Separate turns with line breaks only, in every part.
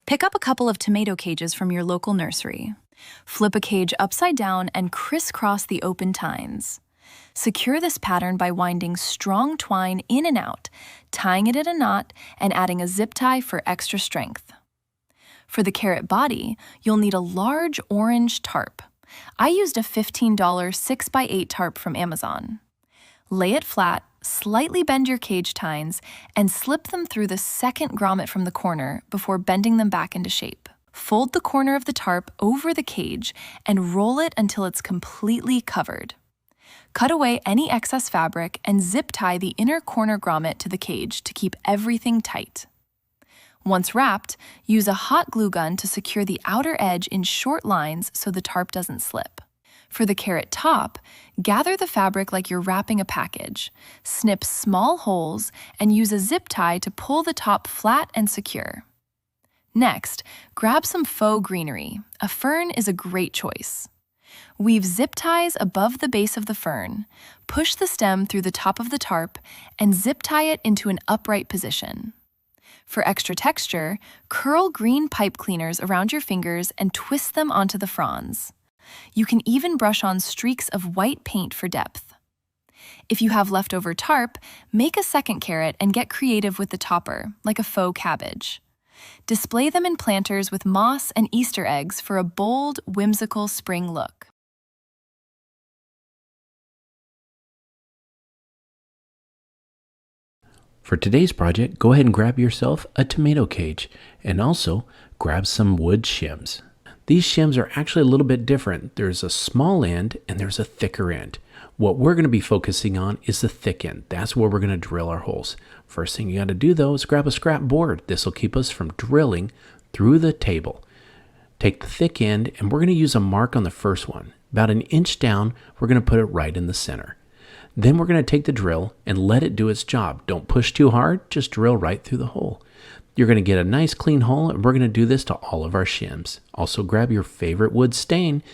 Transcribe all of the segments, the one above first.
Pick up a couple of tomato cages from your local nursery. Flip a cage upside down and crisscross the open tines. Secure this pattern by winding strong twine in and out, tying it in a knot, and adding a zip tie for extra strength. For the carrot body, you'll need a large orange tarp. I used a $15 6x8 tarp from Amazon. Lay it flat, slightly bend your cage tines, and slip them through the second grommet from the corner before bending them back into shape. Fold the corner of the tarp over the cage and roll it until it's completely covered. Cut away any excess fabric and zip tie the inner corner grommet to the cage to keep everything tight. Once wrapped, use a hot glue gun to secure the outer edge in short lines so the tarp doesn't slip. For the carrot top, gather the fabric like you're wrapping a package. Snip small holes and use a zip tie to pull the top flat and secure. Next, grab some faux greenery. A fern is a great choice. Weave zip ties above the base of the fern, push the stem through the top of the tarp, and zip tie it into an upright position. For extra texture, curl green pipe cleaners around your fingers and twist them onto the fronds. You can even brush on streaks of white paint for depth. If you have leftover tarp, make a second carrot and get creative with the topper, like a faux cabbage. Display them in planters with moss and Easter eggs for a bold, whimsical spring look.
For today's project, go ahead and grab yourself a tomato cage and also grab some wood shims. These shims are actually a little bit different. There's a small end and there's a thicker end. What we're going to be focusing on is the thick end. That's where we're going to drill our holes. First thing you got to do though is grab a scrap board. This will keep us from drilling through the table. Take the thick end and we're going to use a mark on the first one. About an inch down, we're going to put it right in the center. Then we're going to take the drill and let it do its job. Don't push too hard, just drill right through the hole. You're going to get a nice clean hole, and we're going to do this to all of our shims. Also grab your favorite wood stain.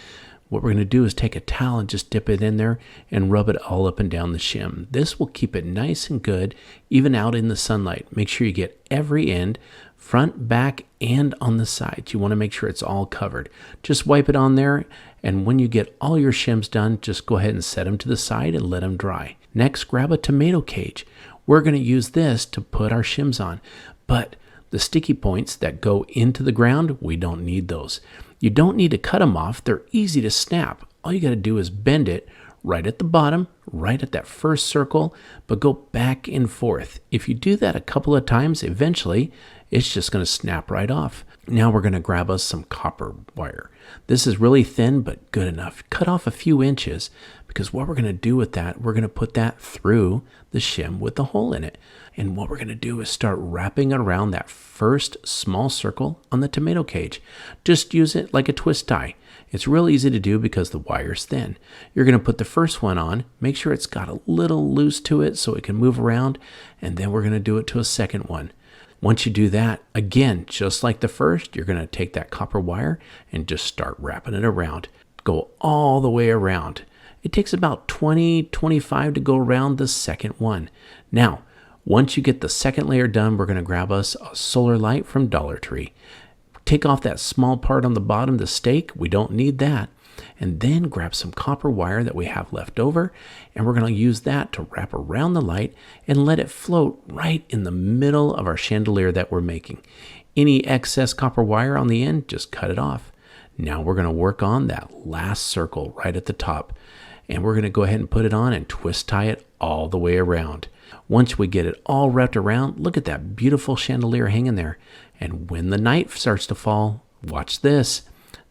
What we're going to do is take a towel and just dip it in there and rub it all up and down the shim. This will keep it nice and good, even out in the sunlight. Make sure you get every end, front, back, and on the sides. You want to make sure it's all covered. Just wipe it on there, and when you get all your shims done, just go ahead and set them to the side and let them dry. Next, grab a tomato cage. We're going to use this to put our shims on, but the sticky points that go into the ground, we don't need those. You don't need to cut them off. They're easy to snap. All you got to do is bend it right at the bottom, right at that first circle, but go back and forth. If you do that a couple of times, eventually it's just going to snap right off. Now we're going to grab us some copper wire. This is really thin, but good enough. Cut off a few inches, because what we're going to do with that, we're going to put that through the shim with the hole in it. And what we're going to do is start wrapping it around that first small circle on the tomato cage. Just use it like a twist tie. It's real easy to do because the wire's thin. You're going to put the first one on, make sure it's got a little loose to it so it can move around, and then we're going to do it to a second one. Once you do that, again, just like the first, you're going to take that copper wire and just start wrapping it around. Go all the way around. It takes about 20-25 to go around the second one. Now, once you get the second layer done, we're going to grab us a solar light from Dollar Tree. Take off that small part on the bottom, the stake. We don't need that. And then grab some copper wire that we have left over, and we're going to use that to wrap around the light and let it float right in the middle of our chandelier that we're making. Any excess copper wire on the end, just cut it off. Now we're going to work on that last circle right at the top, and we're going to go ahead and put it on and twist tie it all the way around. Once we get it all wrapped around, look at that beautiful chandelier hanging there. And when the night starts to fall, watch this.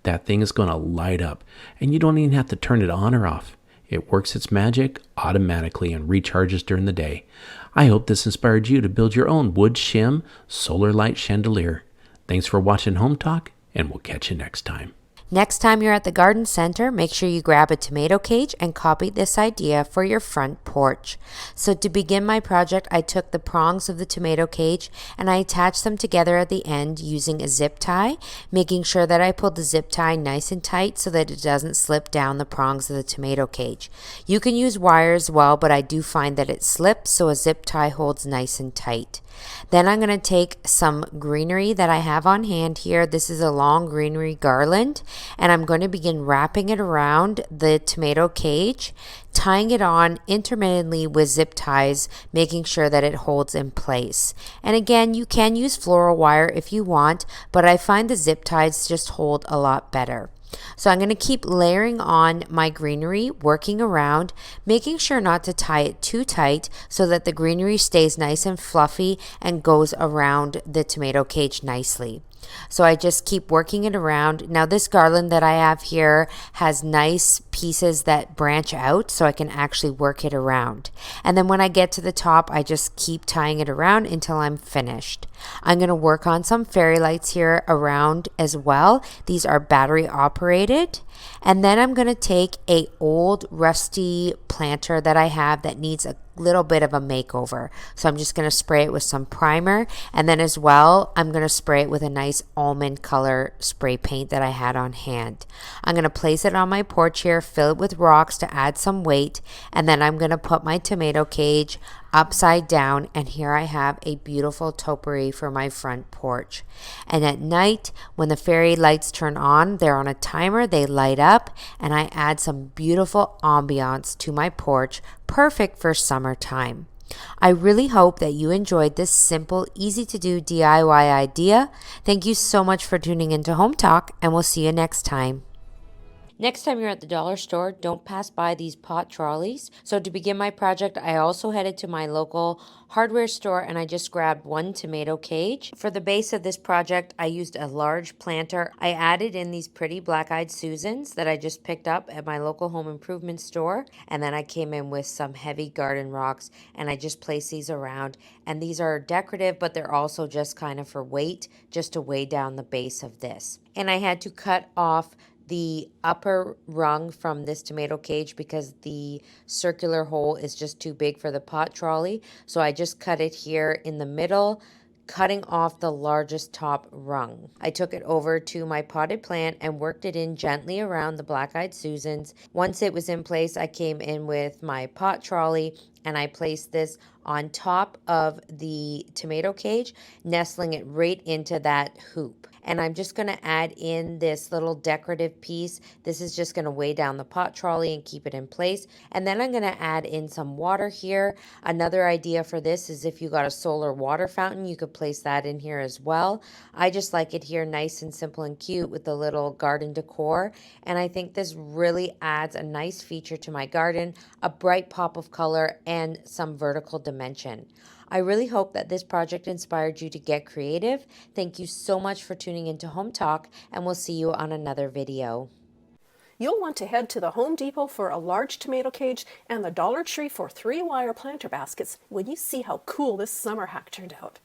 That thing is going to light up, and you don't even have to turn it on or off. It works its magic automatically and recharges during the day. I hope this inspired you to build your own wood shim solar light chandelier. Thanks for watching Home Talk, and we'll catch you next time.
Next time you're at the garden center, make sure you grab a tomato cage and copy this idea for your front porch. So to begin my project, I took the prongs of the tomato cage and I attached them together at the end using a zip tie, making sure that I pulled the zip tie nice and tight so that it doesn't slip down the prongs of the tomato cage. You can use wire as well, but I do find that it slips, so a zip tie holds nice and tight. Then I'm going to take some greenery that I have on hand here. This is a long greenery garland, and I'm going to begin wrapping it around the tomato cage, tying it on intermittently with zip ties, making sure that it holds in place. And again, you can use floral wire if you want, but I find the zip ties just hold a lot better. So I'm going to keep layering on my greenery, working around, making sure not to tie it too tight so that the greenery stays nice and fluffy and goes around the tomato cage nicely. So I just keep working it around. Now this garland that I have here has nice pieces that branch out so I can actually work it around. And then when I get to the top, I just keep tying it around until I'm finished. I'm going to work on some fairy lights here around as well. These are battery operated. And then I'm going to take a old rusty planter that I have that needs a little bit of a makeover. So I'm just going to spray it with some primer, and then as well I'm going to spray it with a nice almond color spray paint that I had on hand. I'm going to place it on my porch here, fill it with rocks to add some weight, and then I'm going to put my tomato cage upside down, and here I have a beautiful topiary for my front porch. And at night when the fairy lights turn on, they're on a timer, they light up, and I add some beautiful ambiance to my porch, perfect for summertime. I really hope that you enjoyed this simple, easy to do DIY idea. Thank you so much for tuning into Home Talk, and we'll see you next time. Next time you're at the dollar store, don't pass by these pot trolleys. So to begin my project, I also headed to my local hardware store and I just grabbed one tomato cage. For the base of this project, I used a large planter. I added in these pretty black-eyed Susans that I just picked up at my local home improvement store. And then I came in with some heavy garden rocks and I just placed these around. And these are decorative, but they're also just kind of for weight, just to weigh down the base of this. And I had to cut off the upper rung from this tomato cage because the circular hole is just too big for the pot trolley. So I just cut it here in the middle, cutting off the largest top rung. I took it over to my potted plant and worked it in gently around the black-eyed Susans. Once it was in place, I came in with my pot trolley and I placed this on top of the tomato cage, nestling it right into that hoop. And I'm just going to add in this little decorative piece. This is just going to weigh down the pot trolley and keep it in place. And then I'm going to add in some water here. Another idea for this is if you got a solar water fountain, you could place that in here as well. I just like it here nice and simple and cute with the little garden decor. And I think this really adds a nice feature to my garden, a bright pop of color and some vertical dimension. I really hope that this project inspired you to get creative. Thank you so much for tuning into Home Talk, and we'll see you on another video.
You'll want to head to the Home Depot for a large tomato cage and the Dollar Tree for 3-wire planter baskets when you see how cool this summer hack turned out.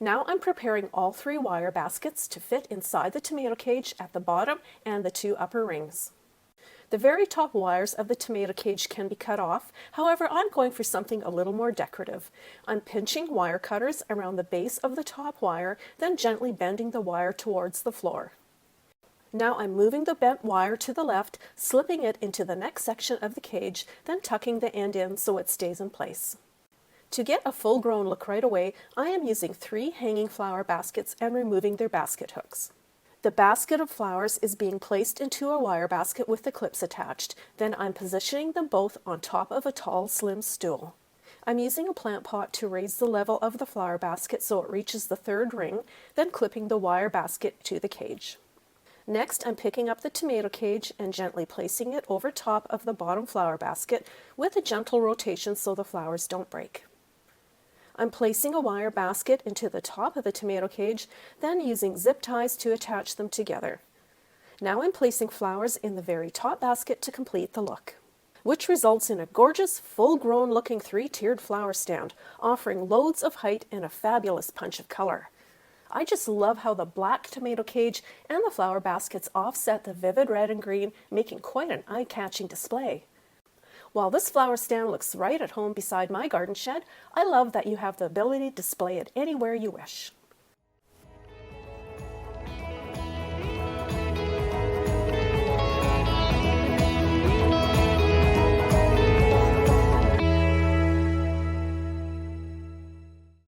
Now I'm preparing all 3-wire baskets to fit inside the tomato cage at the bottom and the 2 upper rings. The very top wires of the tomato cage can be cut off. However, I'm going for something a little more decorative. I'm pinching wire cutters around the base of the top wire, then gently bending the wire towards the floor. Now I'm moving the bent wire to the left, slipping it into the next section of the cage, then tucking the end in so it stays in place. To get a full-grown look right away, I am using 3 hanging flower baskets and removing their basket hooks. The basket of flowers is being placed into a wire basket with the clips attached. Then I'm positioning them both on top of a tall, slim stool. I'm using a plant pot to raise the level of the flower basket so it reaches the 3rd ring, then clipping the wire basket to the cage. Next, I'm picking up the tomato cage and gently placing it over top of the bottom flower basket with a gentle rotation so the flowers don't break. I'm placing a wire basket into the top of the tomato cage, then using zip ties to attach them together. Now I'm placing flowers in the very top basket to complete the look, which results in a gorgeous, full-grown looking 3-tiered flower stand, offering loads of height and a fabulous punch of color. I just love how the black tomato cage and the flower baskets offset the vivid red and green, making quite an eye-catching display. While this flower stand looks right at home beside my garden shed, I love that you have the ability to display it anywhere you wish.